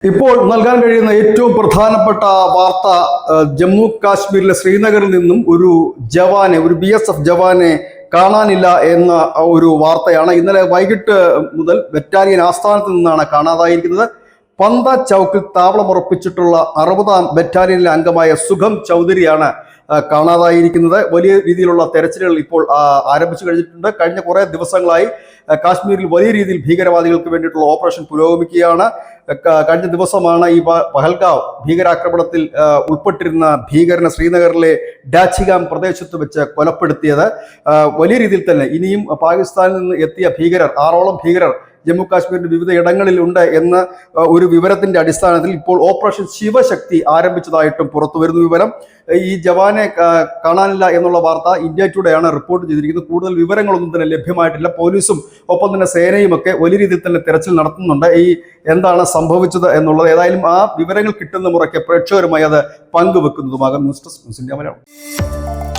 ഇപ്പോൾ നൽകാൻ കഴിയുന്ന ഏറ്റവും പ്രധാനപ്പെട്ട വാർത്ത ജമ്മു കാശ്മീരിലെ ശ്രീനഗറിൽ നിന്നും ഒരു BSF ജവാനെ കാണാനില്ല എന്ന ഒരു വാർത്തയാണ്. ഇന്നലെ വൈകിട്ട് മുതൽ ബറ്റാലിയൻ ആസ്ഥാനത്ത് നിന്നാണ് കാണാതായിരിക്കുന്നത്. പന്ത ചൗക്കിൽ താവളമുറപ്പിച്ചിട്ടുള്ള 60ാം ബറ്റാലിയനിലെ അംഗമായ സുഖം ചൗധരിയാണ് കാണാതായിരിക്കുന്നത്. വലിയ രീതിയിലുള്ള തെരച്ചിലുകൾ ഇപ്പോൾ ആരംഭിച്ചു കഴിഞ്ഞിട്ടുണ്ട്. കഴിഞ്ഞ കുറേ ദിവസങ്ങളായി കാശ്മീരിൽ വലിയ രീതിയിൽ ഭീകരവാദികൾക്ക് വേണ്ടിയിട്ടുള്ള ഓപ്പറേഷൻ പുരോഗമിക്കുകയാണ്. കഴിഞ്ഞ ദിവസമാണ് ഈ പഹൽഗാവ് ഭീകരാക്രമണത്തിൽ ഉൾപ്പെട്ടിരുന്ന ഭീകരനെ ശ്രീനഗറിലെ ഡാച്ചിഗാം പ്രദേശത്ത് വെച്ച് കൊലപ്പെടുത്തിയത്. വലിയ രീതിയിൽ തന്നെ ഇനിയും പാകിസ്ഥാനിൽ നിന്ന് എത്തിയ ഭീകരർ 6ഓളം ഭീകരർ ജമ്മു കാശ്മീരിന്റെ വിവിധ ഇടങ്ങളിൽ ഉണ്ട് എന്ന ഒരു വിവരത്തിന്റെ അടിസ്ഥാനത്തിൽ ഇപ്പോൾ ഓപ്പറേഷൻ ശിവശക്തി ആരംഭിച്ചതായിട്ടും പുറത്തു വരുന്ന വിവരം. ഈ ജവാനെ കാണാനില്ല എന്നുള്ള വാർത്ത ഇന്ത്യ ടുഡേയാണ് റിപ്പോർട്ട് ചെയ്തിരിക്കുന്നത്. കൂടുതൽ വിവരങ്ങളൊന്നും തന്നെ ലഭ്യമായിട്ടില്ല. പോലീസും ഒപ്പം തന്നെ സേനയും ഒക്കെ വലിയ രീതിയിൽ തന്നെ തെരച്ചിൽ നടത്തുന്നുണ്ട്. എന്താണ് സംഭവിച്ചത് എന്നുള്ളത് ഏതായാലും ആ വിവരങ്ങൾ കിട്ടുന്ന മുറയ്ക്ക് പ്രേക്ഷകരുമായി അത് പങ്കുവെക്കുന്നതുമാകും. News desk news India Malayalam.